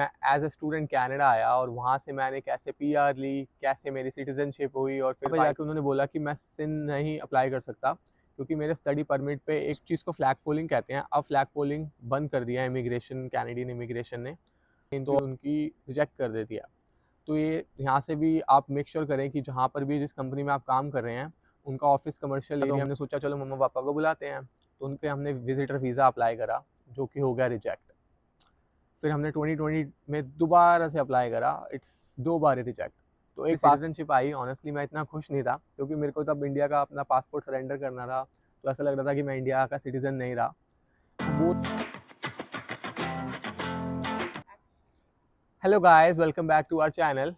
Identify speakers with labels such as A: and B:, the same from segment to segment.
A: मैं as a student Canada आया और वहाँ से मैंने कैसे पीआर ली, कैसे मेरी सिटीजनशिप हुई और फिर वहाँ पे जाके उन्होंने बोला कि मैं सिन नहीं अप्लाई कर सकता क्योंकि मेरे स्टडी परमिट पे एक चीज़ को फ्लैग पोलिंग कहते हैं। अब फ्लैग पोलिंग बंद कर दिया है इमिग्रेशन, कैनेडियन इमिग्रेशन ने, तो उनकी रिजेक्ट कर देती है। तो ये यहाँ से भी आप मेक श्योर करें कि जहाँ पर भी जिस कंपनी में आप काम कर रहे हैं उनका ऑफिस कमर्शियल एरिया। हमने सोचा चलो मम्मा पापा को बुलाते हैं, तो उनके हमने विजिटर वीज़ा अप्लाई करा जो कि हो गया रिजेक्ट। फिर हमने 2020 में दोबारा से अप्लाई करा, इट्स 2 बार रिजेक्ट। तो एक सिटीजनशिप आई। ऑनेस्टली मैं इतना खुश नहीं था क्योंकि मेरे को तब इंडिया का अपना पासपोर्ट सरेंडर करना था, तो ऐसा लग रहा था कि मैं इंडिया का सिटीजन नहीं रहा वो। Hello guys, welcome back to our channel.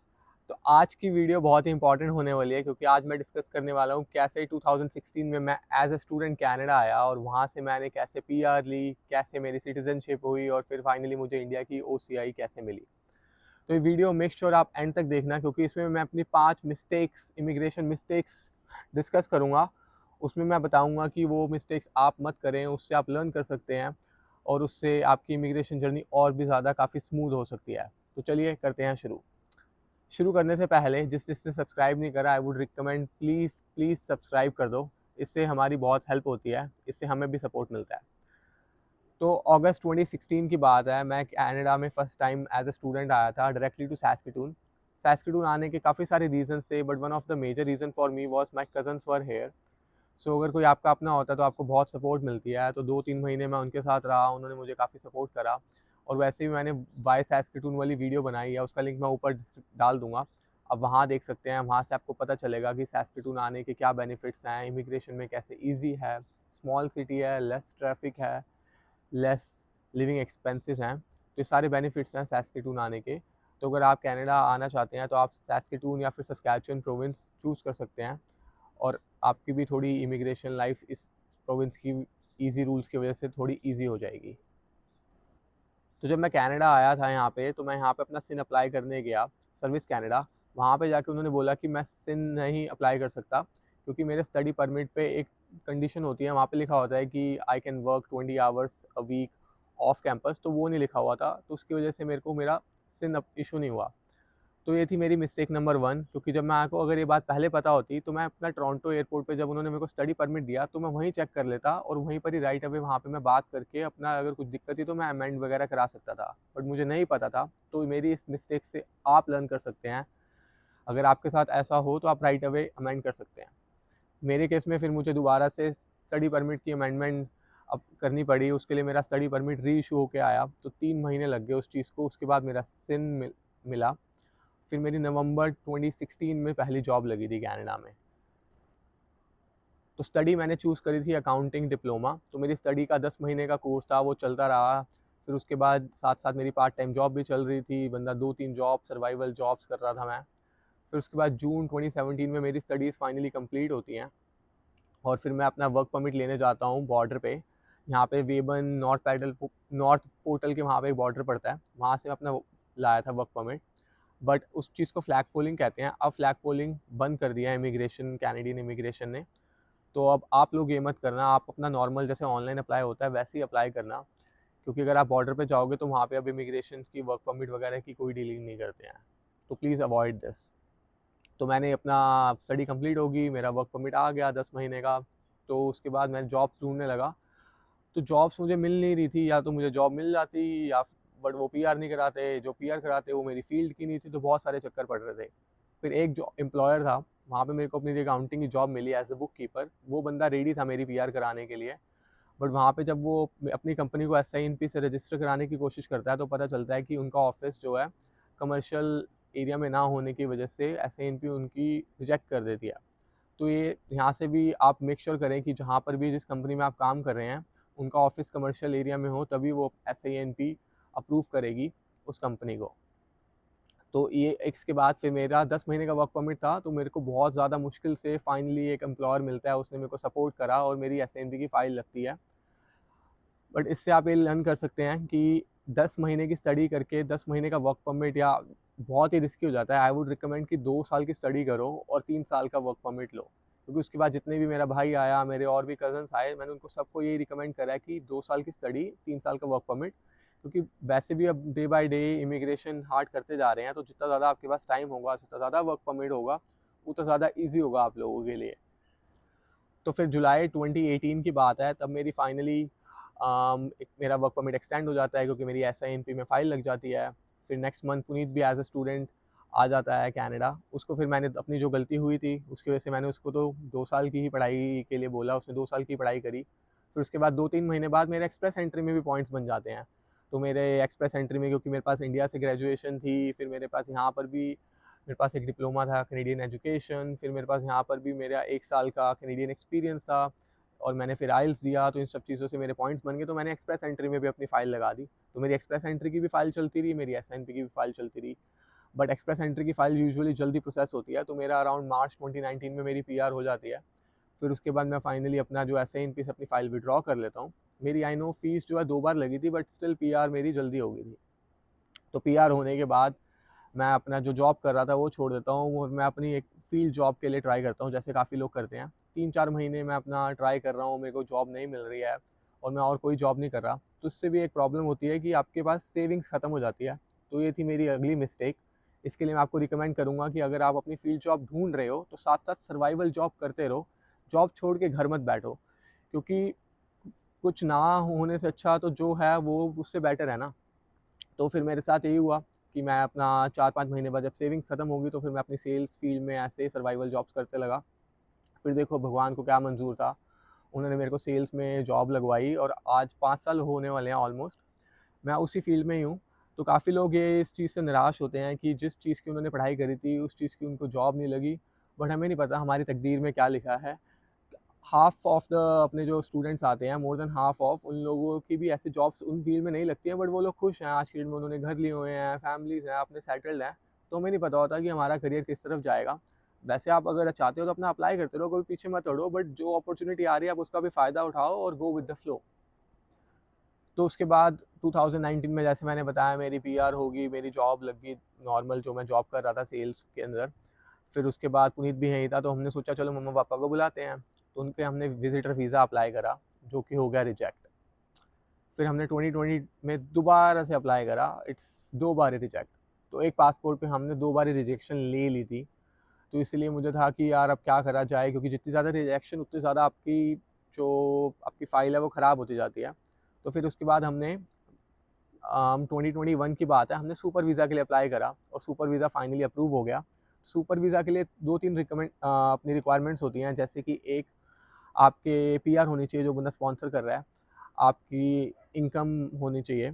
A: तो आज की वीडियो बहुत ही इंपॉर्टेंट होने वाली है क्योंकि आज मैं डिस्कस करने वाला हूँ कैसे 2016 में मैं एज अ स्टूडेंट कनाडा आया और वहाँ से मैंने कैसे पीआर ली, कैसे मेरी सिटीजनशिप हुई और फिर फाइनली मुझे इंडिया की ओसीआई कैसे मिली। तो ये वीडियो मेक श्योर आप एंड तक देखना क्योंकि इसमें मैं अपनी 5 मिस्टेक्स, इमिग्रेशन मिस्टेक्स डिस्कस करूँगा। उसमें मैं बताऊँगा कि वो मिस्टेक्स आप मत करें, उससे आप लर्न कर सकते हैं और उससे आपकी इमिग्रेशन जर्नी और भी ज़्यादा काफ़ी स्मूथ हो सकती है। तो चलिए करते हैं शुरू करने से पहले जिसने सब्सक्राइब नहीं करा, आई वुड रिकमेंड प्लीज़ सब्सक्राइब कर दो। इससे हमारी बहुत हेल्प होती है, इससे हमें भी सपोर्ट मिलता है। तो अगस्त 2016 की बात है, मैं कनाडा में first time as a student आया था डायरेक्टली टू सैस्केटून आने के काफ़ी सारे रीजंस थे, but one of the major reason for me was my cousins were here. So अगर कोई आपका अपना होता है तो आपको बहुत सपोर्ट मिलती है। तो 2-3 महीने मैं उनके साथ रहा, उन्होंने मुझे काफ़ी सपोर्ट करा और वैसे भी मैंने वाई सैस्केटून वाली वीडियो बनाई है, उसका लिंक मैं ऊपर डाल दूँगा। अब वहाँ देख सकते हैं, वहाँ से आपको पता चलेगा कि सैस्केटून आने के क्या बेनिफिट्स हैं, इमिग्रेशन में कैसे ईज़ी है, स्मॉल सिटी है, लेस ट्रैफिक है, लेस लिविंग एक्सपेंसेस हैं। तो ये सारे बेनिफिट्स हैं सैस्केटून आने के। तो अगर आप कनाडा आना चाहते हैं तो आप सैस्केटून या फिर सस्कैचुअन प्रोविंस चूज़ कर सकते हैं और आपकी भी थोड़ी इमिग्रेशन लाइफ इस प्रोविंस की ईज़ी रूल्स की वजह से थोड़ी ईज़ी हो जाएगी। तो जब मैं कनाडा आया था यहाँ पे, तो मैं यहाँ पे अपना सिन अप्लाई करने गया, सर्विस कनाडा। वहाँ पे जाके उन्होंने बोला कि मैं सिन नहीं अप्लाई कर सकता क्योंकि मेरे स्टडी परमिट पे एक कंडीशन होती है, वहाँ पे लिखा होता है कि I can work 20 hours a week off campus, तो वो नहीं लिखा हुआ था, तो उसकी वजह से मेरे को मेरा सिन इशू नहीं हुआ। तो ये थी मेरी मिस्टेक नंबर 1, क्योंकि जब मैं को अगर ये बात पहले पता होती तो मैं अपना टोरंटो एयरपोर्ट पे जब उन्होंने मेरे को स्टडी परमिट दिया तो मैं वहीं चेक कर लेता और वहीं पर ही राइट अवे वहाँ पे मैं बात करके अपना अगर कुछ दिक्कत थी तो मैं अमेंड वगैरह करा सकता था, बट मुझे नहीं पता था। तो मेरी इस मिस्टेक से आप लर्न कर सकते हैं। अगर आपके साथ ऐसा हो तो आप राइट अवे अमेंड कर सकते हैं। मेरे केस में फिर मुझे दोबारा से स्टडी परमिट की अमेंडमेंट अब करनी पड़ी, उसके लिए मेरा स्टडी परमिट री इशू होकर आया, तो 3 महीने लग गए उस चीज़ को। उसके बाद मेरा सिन मिला। फिर मेरी नवंबर 2016 में पहली जॉब लगी थी कनाडा में। तो स्टडी मैंने चूज़ करी थी अकाउंटिंग डिप्लोमा। तो मेरी स्टडी का 10 महीने का कोर्स था, वो चलता रहा। फिर उसके बाद साथ साथ मेरी पार्ट टाइम जॉब भी चल रही थी, बंदा 2-3 जॉब सर्वाइवल जॉब्स कर रहा था मैं। फिर उसके बाद जून 2017 में मेरी स्टडीज़ फाइनली कंप्लीट होती हैं और फिर मैं अपना वर्क परमिट लेने जाता हूँ बॉर्डर पे। यहाँ पे वेबन नॉर्थ पोर्टल के वहाँ पे एक बॉर्डर पड़ता है, वहाँ से मैं अपना लाया था वर्क परमिट। बट उस चीज़ को फ्लैग पोलिंग कहते हैं। अब फ्लैग पोलिंग बंद कर दिया है इमिग्रेशन, कैनेडियन इमिग्रेशन ने। तो अब आप लोग ये मत करना, आप अपना नॉर्मल जैसे ऑनलाइन अप्लाई होता है वैसे ही अप्लाई करना, क्योंकि अगर आप बॉर्डर पे जाओगे तो वहाँ पे अब इमिग्रेशन की वर्क परमिट वगैरह की कोई डीलिंग नहीं करते हैं। तो प्लीज़ अवॉइड दिस। तो मैंने अपना स्टडी कंप्लीट होगी, मेरा वर्क परमिट आ गया 10 महीने का। तो उसके बाद मैं जॉब्स ढूंढने लगा। तो जॉब्स मुझे मिल नहीं रही थी, या तो मुझे जॉब मिल जाती या बट वो पीआर नहीं कराते, जो पीआर कराते वो मेरी फील्ड की नहीं थी, तो बहुत सारे चक्कर पड़ रहे थे। फिर एक जो एम्प्लॉयर था वहाँ पे मेरे को अपनी अकाउंटिंग की जॉब मिली एज अ बुक कीपर। वो बंदा रेडी था मेरी पीआर कराने के लिए। बट वहाँ पे जब वो अपनी कंपनी को एसआईएनपी से रजिस्टर कराने की कोशिश करता है तो पता चलता है कि उनका ऑफिस जो है कमर्शियल एरिया में ना होने की वजह से एसआईएनपी उनकी रिजेक्ट कर देती है। तो ये यहाँ से भी आप मेक श्योर करें कि जहाँ पर भी जिस कंपनी में आप काम कर रहे हैं उनका ऑफिस कमर्शियल एरिया में हो, तभी वो एसआईएनपी अप्रूव करेगी उस कंपनी को। तो ये इसके बाद फिर मेरा 10 महीने का वर्क परमिट था, तो मेरे को बहुत ज़्यादा मुश्किल से फाइनली एक एम्प्लॉयर मिलता है, उसने मेरे को सपोर्ट करा और मेरी एसआईएनपी की फ़ाइल लगती है। बट इससे आप ये लर्न कर सकते हैं कि 10 महीने की स्टडी करके 10 महीने का वर्क परमिट या बहुत ही रिस्की हो जाता है। आई वुड रिकमेंड कि 2 साल की स्टडी करो और 3 साल का वर्क परमिट लो, क्योंकि उसके बाद जितने भी मेरा भाई आया, मेरे और भी कज़न्स आए, मैंने उनको सबको यही रिकमेंड करा है कि 2 साल की स्टडी, 3 साल का वर्क परमिट, क्योंकि वैसे भी अब day by day immigration hard करते जा रहे हैं, तो जितना ज़्यादा आपके पास टाइम होगा, जितना ज़्यादा वर्क परमिट होगा, उतना ज़्यादा ईजी होगा आप लोगों के लिए। तो फिर जुलाई 2018 की बात है, तब मेरी फाइनली मेरा वर्क परमिट एक्सटेंड हो जाता है, क्योंकि मेरी SINP में फ़ाइल लग जाती है। फिर नेक्स्ट मंथ पुनीत भी एज अ स्टूडेंट आ जाता है कनाडा। उसको फिर मैंने अपनी जो गलती हुई थी उसकी वजह से मैंने उसको तो 2 साल की ही पढ़ाई के लिए बोला, उसने 2 साल की पढ़ाई करी। फिर उसके बाद 2-3 महीने बाद मेरे एक्सप्रेस एंट्री में भी पॉइंट्स बन जाते हैं। तो मेरे एक्सप्रेस एंट्री में, क्योंकि मेरे पास इंडिया से ग्रेजुएशन थी, फिर मेरे पास यहाँ पर भी मेरे पास एक डिप्लोमा था कैनेडियन एजुकेशन, फिर मेरे पास यहाँ पर भी मेरा 1 साल का कैनेडियन एक्सपीरियंस था, और मैंने फिर आइल्स दिया, तो इन सब चीज़ों से मेरे पॉइंट्स बन गए। तो मैंने एक्सप्रेस एंट्री में भी अपनी फ़ाइल लगा दी। तो मेरी एक्सप्रेस एंट्री की भी फ़ाइल चलती रही, मेरी SINP की भी फ़ाइल चलती रही। बट एक्सप्रेस एंट्री की फ़ाइल यूजुअली जल्दी प्रोसेस होती है, तो मेरा अराउंड मार्च 2019 में मेरी PR हो जाती है। फिर उसके बाद मैं फाइनली अपना जो SINP से अपनी फ़ाइल विड्रॉ कर लेता हूँ। मेरी आई नो फ़ीस जो है 2 बार लगी थी, बट स्टिल PR मेरी जल्दी हो गई थी। तो PR होने के बाद मैं अपना जो जॉब कर रहा था वो छोड़ देता हूँ, और मैं अपनी एक फील्ड जॉब के लिए ट्राई करता हूँ, जैसे काफ़ी लोग करते हैं। 3-4 महीने मैं अपना ट्राई कर रहा हूँ, मेरे को जॉब नहीं मिल रही है, और मैं और कोई जॉब नहीं कर रहा, तो इससे भी एक प्रॉब्लम होती है कि आपके पास सेविंग्स ख़त्म हो जाती है। तो ये थी मेरी अगली मिस्टेक। इसके लिए मैं आपको रिकमेंड करूँगा कि अगर आप अपनी फील्ड जॉब ढूंढ रहे हो, तो साथ साथ सर्वाइवल जॉब करते रहो। जॉब छोड़ के घर मत बैठो, क्योंकि कुछ ना होने से अच्छा तो जो है वो उससे बेटर है ना। तो फिर मेरे साथ यही हुआ कि मैं अपना 4-5 महीने बाद जब सेविंग्स ख़त्म होगी, तो फिर मैं अपनी सेल्स फील्ड में ऐसे सर्वाइवल जॉब्स करते लगा। फिर देखो भगवान को क्या मंजूर था, उन्होंने मेरे को सेल्स में जॉब लगवाई, और आज 5 साल होने वाले हैं ऑलमोस्ट, मैं उसी फील्ड में ही हूँ। तो काफ़ी लोग ये इस चीज़ से निराश होते हैं कि जिस चीज़ की उन्होंने पढ़ाई करी थी उस चीज़ की उनको जॉब नहीं लगी। बट हमें नहीं पता हमारी तकदीर में क्या लिखा है। हाफ ऑफ द अपने जो स्टूडेंट्स आते हैं, मोर देन हाफ ऑफ उन लोगों की भी ऐसे जॉब्स उन फील्ड में नहीं लगती हैं, बट वो लोग खुश हैं आज की डेट में, उन्होंने घर लिए हुए हैं, फैमिलीज हैं, अपने सेटल्ड हैं। तो हमें नहीं पता होता कि हमारा करियर किस तरफ जाएगा। वैसे आप अगर चाहते हो तो अपना अप्लाई करते रहो, कोई पीछे मत हटो, बट जो अपॉर्चुनिटी आ रही है आप उसका भी फ़ायदा उठाओ और गो विद द फ्लो। तो उसके बाद 2019 में, जैसे मैंने बताया, मेरी PR होगी, मेरी जॉब लग गई नॉर्मल जो मैं जॉब कर रहा था सेल्स के अंदर। फिर उसके बाद पुनीत भी यहीं था, तो हमने सोचा चलो मम्मा पापा को बुलाते हैं। तो उनके हमने विजिटर वीज़ा अप्लाई करा, जो कि हो गया रिजेक्ट। फिर हमने 2020 में दोबारा से अप्लाई करा, इट्स 2 बार ही रिजेक्ट। तो एक पासपोर्ट पे हमने 2 बार ही रिजेक्शन ले ली थी। तो इसलिए मुझे था कि यार अब क्या करा जाए, क्योंकि जितनी ज़्यादा रिजेक्शन उतनी ज़्यादा आपकी जो आपकी फ़ाइल है वो ख़राब होती जाती है। तो फिर उसके बाद हमने 2021 की बात है, हमने सुपर वीज़ा के लिए अप्लाई करा, और सुपर वीज़ा फाइनली अप्रूव हो गया। सुपर वीज़ा के लिए 2-3 अपनी रिक्वायरमेंट्स होती हैं, जैसे कि एक, आपके PR होनी चाहिए जो बंदा स्पॉन्सर कर रहा है, आपकी इनकम होनी चाहिए।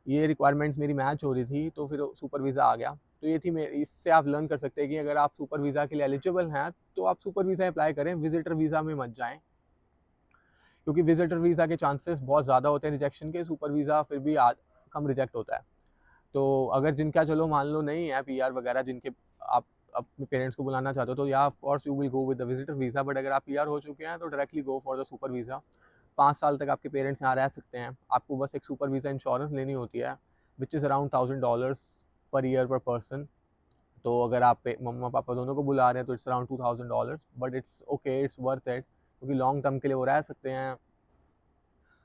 A: ये रिक्वायरमेंट्स मेरी मैच हो रही थी, तो फिर सुपर वीज़ा आ गया। तो ये थी मेरी, इससे आप लर्न कर सकते हैं कि अगर आप सुपर वीज़ा के लिए एलिजिबल हैं तो आप सुपर वीज़ा अप्लाई करें, विजिटर वीज़ा में मत जाएं, क्योंकि विजिटर वीज़ा के चांसेस बहुत ज़्यादा होते हैं रिजेक्शन के, सुपर वीज़ा फिर भी कम रिजेक्ट होता है। तो अगर जिनका चलो मान लो नहीं है PR वगैरह, जिनके आप अपने पेरेंट्स को बुलाना चाहते हो, तो या of course you will go with the visitor visa. But अगर आप PR हो चुके हैं तो directly go for the super visa. 5 साल तक आपके पेरेंट्स यहाँ रह सकते हैं। आपको बस एक सुपर वीज़ा इंश्योरेंस लेनी होती है, which is around $1000 per year पर पर्सन। तो अगर आप मम्मा पापा दोनों को बुला रहे हैं तो it's around $2000, but it's okay, it's worth it, क्योंकि लॉन्ग टर्म के लिए वो रह सकते हैं।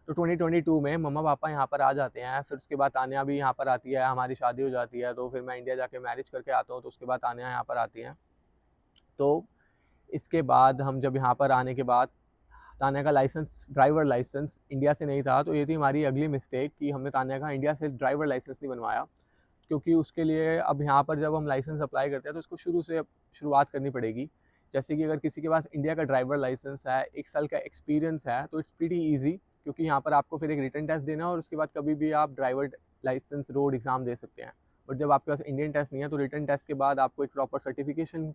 A: तो 2022 में मम्मा पापा यहाँ पर आ जाते हैं। फिर उसके बाद तान्या भी यहाँ पर आती है, हमारी शादी हो जाती है, तो फिर मैं इंडिया जाके मैरिज करके आता हूँ, तो उसके बाद तान्या यहाँ पर आती हैं। तो इसके बाद हम जब यहाँ पर आने के बाद, तान्या का लाइसेंस, ड्राइवर लाइसेंस इंडिया से नहीं था, तो ये थी हमारी अगली मिस्टेक कि हमने तान्या का इंडिया से ड्राइवर लाइसेंस नहीं बनवाया। क्योंकि उसके लिए अब यहाँ पर जब हम लाइसेंस अप्लाई करते हैं तो इसको शुरू से शुरुआत करनी पड़ेगी। जैसे कि अगर किसी के पास इंडिया का ड्राइवर लाइसेंस है, 1 साल का एक्सपीरियंस है, तो इट्स प्रीटी ईजी, क्योंकि यहाँ पर आपको फिर एक रिटन टेस्ट देना है और उसके बाद कभी भी आप ड्राइवर लाइसेंस रोड एग्ज़ाम दे सकते हैं। बट जब आपके पास इंडियन टेस्ट नहीं है, तो रिटन टेस्ट के बाद आपको एक प्रॉपर सर्टिफिकेशन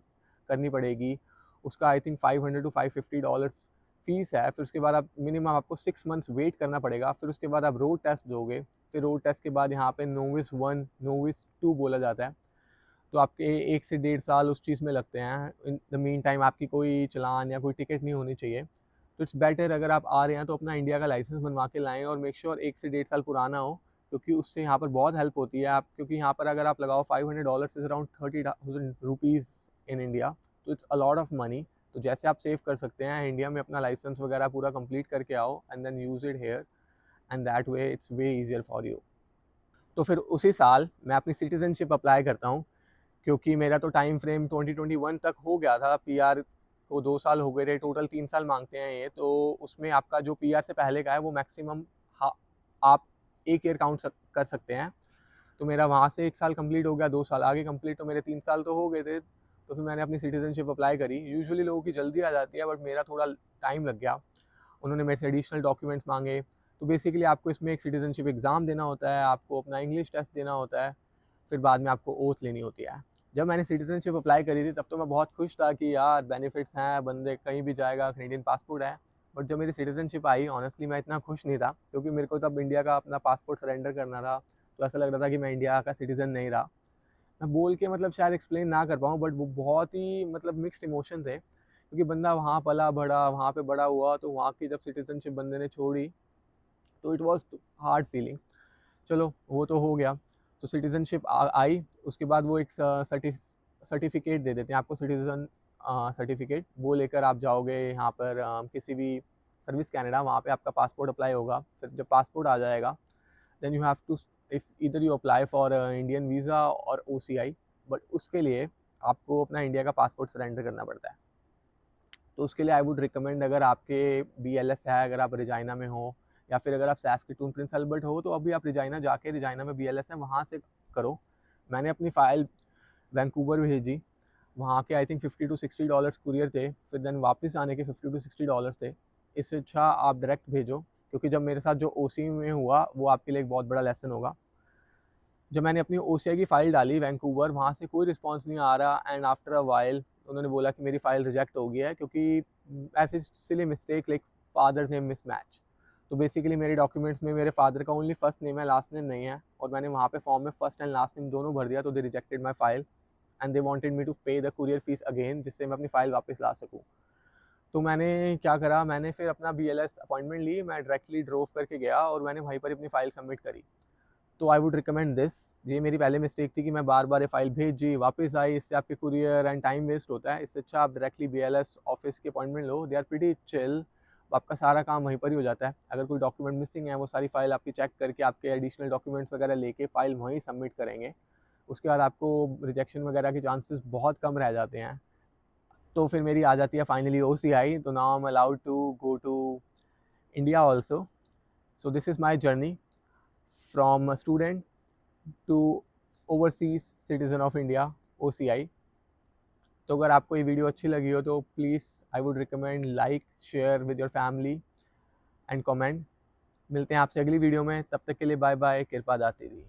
A: करनी पड़ेगी। उसका आई थिंक $500 to $550 फ़ीस है। फिर उसके बाद आप मिनिमम आपको 6 मंथ्स वेट करना पड़ेगा। फिर उसके बाद आप रोड टेस्ट दोगे। फिर रोड टेस्ट के बाद यहाँ पे नोविस 1 नोविस 2 बोला जाता है। तो आपके 1 से 1.5 साल उस चीज़ में लगते हैं। इन द मीन टाइम आपकी कोई चालान या कोई टिकट नहीं होनी चाहिए। तो इट्स बेटर अगर आप आ रहे हैं तो अपना इंडिया का लाइसेंस बनवा के लाएँ, और मेक श्योर 1 से 1.5 साल पुराना हो, क्योंकि उससे यहाँ पर बहुत हेल्प होती है। आप, क्योंकि यहाँ पर अगर आप लगाओ $500 is around 30,000 rupees in India, तो it's a lot of money. तो जैसे आप सेव कर सकते हैं इंडिया में, अपना लाइसेंस वगैरह पूरा कंप्लीट करके आओ and then use it here, and that way it's way easier for you. तो फिर उसी साल मैं अपनी सिटीज़नशिप अप्लाई करता हूँ, क्योंकि मेरा तो टाइम फ्रेम 2021 तक हो गया था। पीआर को 2 साल हो गए थे, टोटल 3 साल मांगते हैं ये, तो उसमें आपका जो पीआर से पहले का है वो मैक्सिमम आप 1 ईयर काउंट कर सकते हैं। तो मेरा वहाँ से 1 साल कंप्लीट हो गया, 2 साल आगे कंप्लीट, तो मेरे 3 साल तो हो गए थे। तो फिर मैंने अपनी सिटीज़नशिप अप्लाई करी। यूजुअली लोगों की जल्दी आ जाती है, बट मेरा थोड़ा टाइम लग गया। उन्होंने मेरे से एडिशनल डॉक्यूमेंट्स मांगे। तो बेसिकली आपको इसमें एक सिटीज़नशिप एग्ज़ाम देना होता है, आपको अपना इंग्लिश टेस्ट देना होता है, फिर बाद में आपको ओथ लेनी होती है। जब मैंने सिटीज़नशिप अप्लाई करी थी तब तो मैं बहुत खुश था कि यार बेनिफिट्स हैं, बंदे कहीं भी जाएगा, कैनेडियन पासपोर्ट है। बट जब मेरी सिटीज़नशिप आई, ऑनेस्टली मैं इतना खुश नहीं था, क्योंकि मेरे को तब इंडिया का अपना पासपोर्ट सरेंडर करना था। तो ऐसा लग रहा था कि मैं इंडिया का सिटीज़न नहीं रहा। मैं बोल के मतलब शायद एक्सप्लेन ना कर पाऊँ, बट वो बहुत ही मतलब मिक्स्ड इमोशन थे, क्योंकि बंदा वहाँ पला बड़ा, वहाँ पे बड़ा हुआ, तो वहाँ की जब सिटीज़नशिप बंदे ने छोड़ी तो इट वाज़ हार्ड फीलिंग। चलो वो तो हो गया। तो सिटीज़नशिप आई, उसके बाद वो एक सर्टिफिकेट दे देते हैं आपको, सिटीज़न सर्टिफिकेट। वो लेकर आप जाओगे यहाँ पर किसी भी सर्विस कैनेडा, वहाँ पे आपका पासपोर्ट अप्लाई होगा। फिर जब पासपोर्ट आ जाएगा, then you have to, if either you apply for Indian visa और ओसीआई, बट उसके लिए आपको अपना इंडिया का पासपोर्ट सरेंडर करना पड़ता है। तो उसके लिए आई वुड रिकमेंड, अगर आपके बीएलएस है, अगर आप रिजाइना में हो, या फिर अगर आप सैस्केटून प्रिंस एल्बर्ट हो, तो अभी आप रिजाइना जाके, रिजाइना में बीएलएस है वहाँ से करो। मैंने अपनी फ़ाइल वैंकूवर भेजी, वहाँ के आई थिंक $50 to $60 कुरियर थे, फिर देन वापस आने के $50 to $60 थे। इससे अच्छा आप डायरेक्ट भेजो, क्योंकि जब मेरे साथ जो ओसी में हुआ वो आपके लिए एक बहुत बड़ा लेसन होगा। जब मैंने अपनी ओसीआई की फ़ाइल डाली वैंकूवर, वहाँ से कोई रिस्पॉन्स नहीं आ रहा, एंड आफ्टर अ वाइल उन्होंने बोला कि मेरी फ़ाइल रिजेक्ट हो गई है, क्योंकि ऐसी silly mistake like father name mismatch. तो बेसिकली मेरे डॉक्यूमेंट्स में मेरे फादर का ओनली फर्स्ट नेम है, लास्ट नेम नहीं है, और मैंने वहाँ पे फॉर्म में फर्स्ट एंड लास्ट नेम दोनों भर दिया, तो they rejected my file and they wanted me to pay the courier fee again, जिससे मैं अपनी फ़ाइल वापस ला सकूँ। तो मैंने क्या करा, मैंने फिर अपना बीएलएस अपॉइंटमेंट ली, मैं डायरेक्टली ड्रोव करके गया और मैंने वहीं पर अपनी फ़ाइल सबमिट करी। तो आई वुड रिकमेंड दिस। ये मेरी पहले मिस्टेक थी कि मैं बार बार ये फाइल भेजी, वापस आई, इससे आपके कुरियर एंड टाइम वेस्ट होता है। इससे अच्छा आप डायरेक्टली बीएलएस ऑफिस की अपॉइंटमेंट लो, दे आर प्रीटी चिल, आपका सारा काम वहीं पर ही हो जाता है। अगर कोई डॉक्यूमेंट मिसिंग है, वो सारी फाइल आपकी चेक करके आपके एडिशनल डॉक्यूमेंट्स वगैरह लेके फाइल वहीं सबमिट करेंगे। उसके बाद आपको रिजेक्शन वगैरह के चांसेस बहुत कम रह जाते हैं। तो फिर मेरी आ जाती है फाइनली ओसीआई, तो now I am allowed to go to India also. So this is my journey from student to overseas citizen of India, OCI. तो अगर आपको ये वीडियो अच्छी लगी हो तो please I would recommend like, share with your family and comment. मिलते हैं आपसे अगली वीडियो में, तब तक के लिए बाय बाय, कृपा दाती दी।